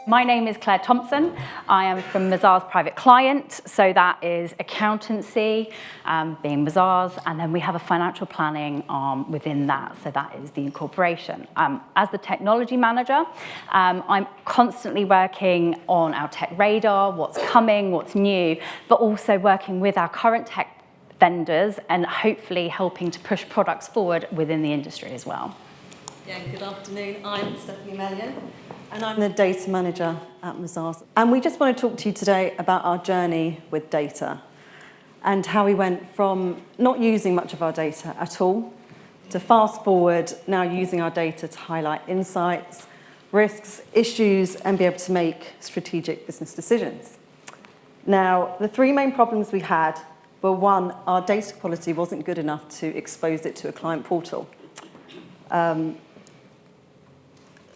My name is Claire Thompson. I am from Mazars Private Client, so that is accountancy, being Mazars, and then we have a financial planning arm within that, so that is the incorporation. As the technology manager, I'm constantly working on our tech radar, what's coming, what's new, but also working with our current tech vendors and hopefully helping to push products forward within the industry as well. Yeah, good afternoon. I'm Stephanie Melian, and I'm the data manager at Mazars. And we just want to talk to you today about our journey with data and how we went from not using much of our data at all to fast forward now using our data to highlight insights, risks, issues, and be able to make strategic business decisions. Now, the three main problems we had were, one, our data quality wasn't good enough to expose it to a client portal.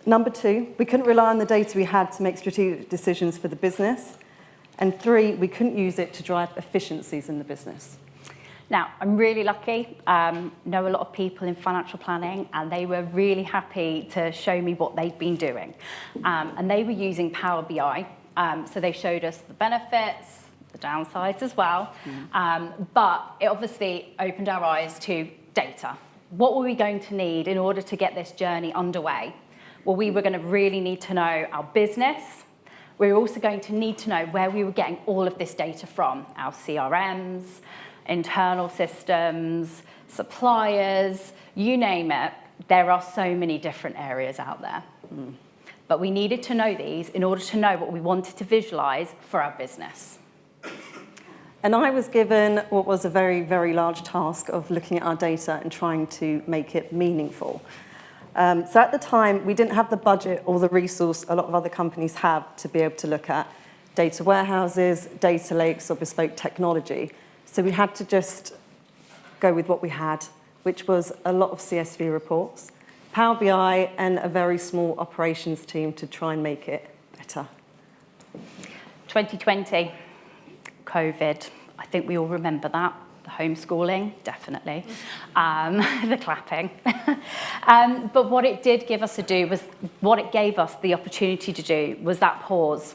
Number two, we couldn't rely on the data we had to make strategic decisions for the business. And three, we couldn't use it to drive efficiencies in the business. Now, I'm really lucky, know a lot of people in financial planning, and they were really happy to show me what they've been doing. And they were using Power BI, so they showed us the benefits, the downsides as well, but it obviously opened our eyes to data. What were we going to need in order to get this journey underway? Well, we were going to really need to know our business. We were also going to need to know where we were getting all of this data from, our CRMs, internal systems, suppliers, you name it. There are so many different areas out there. But we needed to know these in order to know what we wanted to visualize for our business. And I was given what was a very, very large task of looking at our data and trying to make it meaningful. So at the time, we didn't have the budget or the resource a lot of other companies have to be able to look at data warehouses, data lakes, or bespoke technology. So we had to just go with what we had, which was a lot of CSV reports, Power BI, and a very small operations team to try and make it better. 2020, COVID, I think we all remember that. The homeschooling, definitely, the clapping. But what it did give us to do was, what it gave us the opportunity to do was that pause.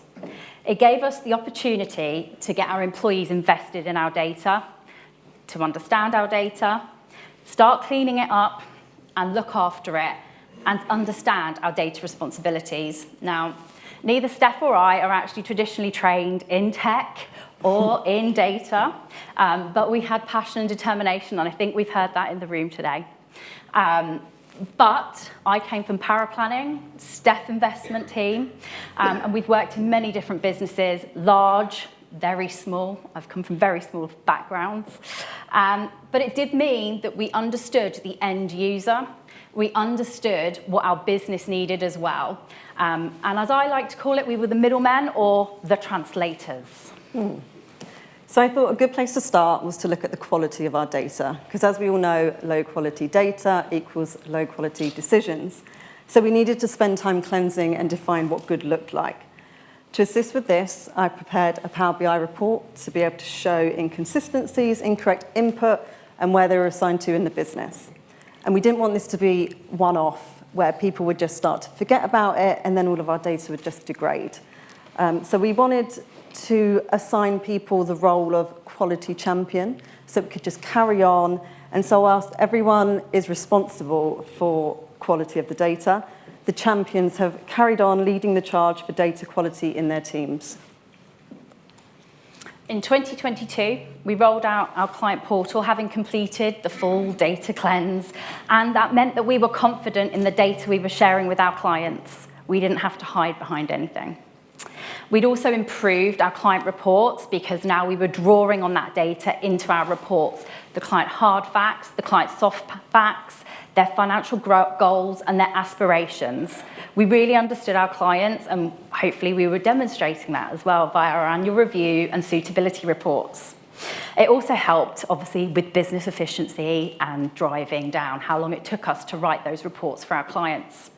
It gave us the opportunity to get our employees invested in our data, to understand our data, start cleaning it up and look after it, and understand our data responsibilities. Now, neither Steph or I are actually traditionally trained in tech or in data, but we had passion and determination, and I think we've heard that in the room today. But I came from power planning, Steph investment team, and we've worked in many different businesses, large, very small. I've come from very small backgrounds. But it did mean that we understood the end user. We understood what our business needed as well. And as I like to call it, we were the middlemen or the translators. So I thought a good place to start was to look at the quality of our data, because as we all know, low quality data equals low quality decisions. So we needed to spend time cleansing and define what good looked like. To assist with this, I prepared a Power BI report to be able to show inconsistencies, incorrect input, and where they were assigned to in the business. And we didn't want this to be one-off, where people would just start to forget about it, and then all of our data would just degrade. So we wanted to assign people the role of quality champion, so we could just carry on. And so whilst everyone is responsible for quality of the data, the champions have carried on leading the charge for data quality in their teams. In 2022, we rolled out our client portal, having completed the full data cleanse, and that meant that we were confident in the data we were sharing with our clients. We didn't have to hide behind anything. We'd also improved our client reports because now we were drawing on that data into our reports, the client hard facts, the client soft facts, their financial goals and their aspirations. We really understood our clients, and hopefully we were demonstrating that as well via our annual review and suitability reports. It also helped, obviously, with business efficiency and driving down how long it took us to write those reports for our clients.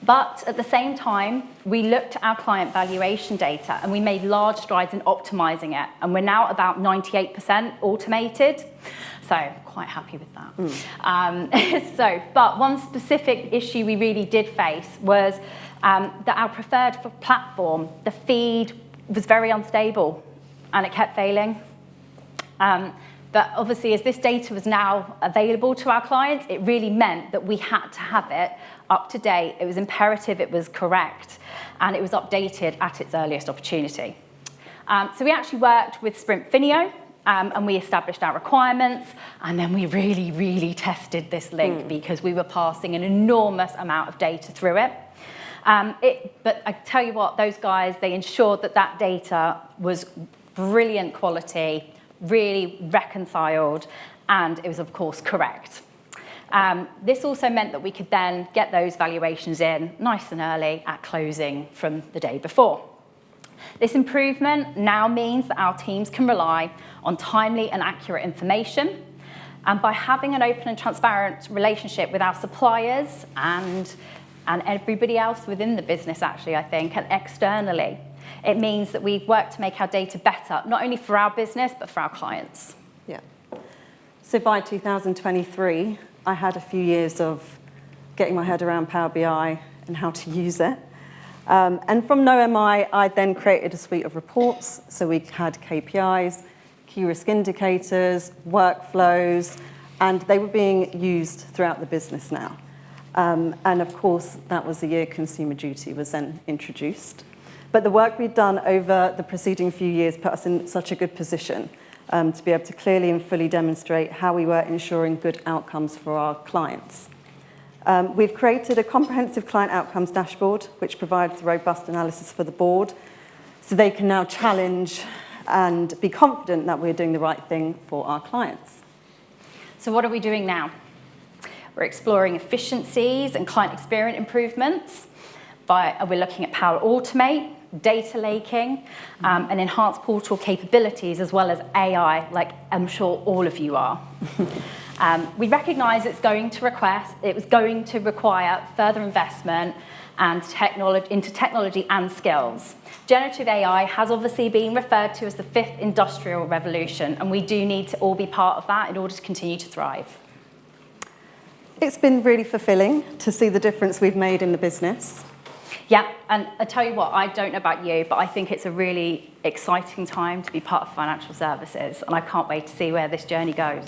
But at the same time, we looked at our client valuation data and we made large strides in optimizing it. And we're now about 98% automated. So quite happy with that. But one specific issue we really did face was that our preferred platform, the feed was very unstable and it kept failing. But obviously, as this data was now available to our clients, it really meant that we had to have it up to date. It was imperative it was correct, and it was updated at its earliest opportunity. So we actually worked with Sprint Finio, and we established our requirements, and then we really, really tested this link because we were passing an enormous amount of data through it. But I tell you what, those guys, they ensured that that data was brilliant quality, really reconciled, and it was, of course, correct. This also meant that we could then get those valuations in nice and early at closing from the day before. This improvement now means that our teams can rely on timely and accurate information, and by having an open and transparent relationship with our suppliers and everybody else within the business, actually, I think, and externally, it means that we work to make our data better, not only for our business, but for our clients. Yeah. So by 2023, I had a few years of getting my head around Power BI and how to use it. And from no MI, I then created a suite of reports. So we had KPIs, key risk indicators, workflows, and they were being used throughout the business now. And of course, that was the year Consumer Duty was then introduced. But the work we've done over the preceding few years put us in such a good position to be able to clearly and fully demonstrate how we were ensuring good outcomes for our clients. We've created a comprehensive client outcomes dashboard, which provides robust analysis for the board, so they can now challenge and be confident that we're doing the right thing for our clients. So what are we doing now? We're exploring efficiencies and client experience improvements. We're looking at Power Automate, data laking, and enhanced portal capabilities, as well as AI, like I'm sure all of you are. We recognise it was going to require further investment and into technology and skills. Generative AI has obviously been referred to as the fifth industrial revolution, and we do need to all be part of that in order to continue to thrive. It's been really fulfilling to see the difference we've made in the business. Yeah, and I tell you what, I don't know about you, but I think it's a really exciting time to be part of financial services, and I can't wait to see where this journey goes.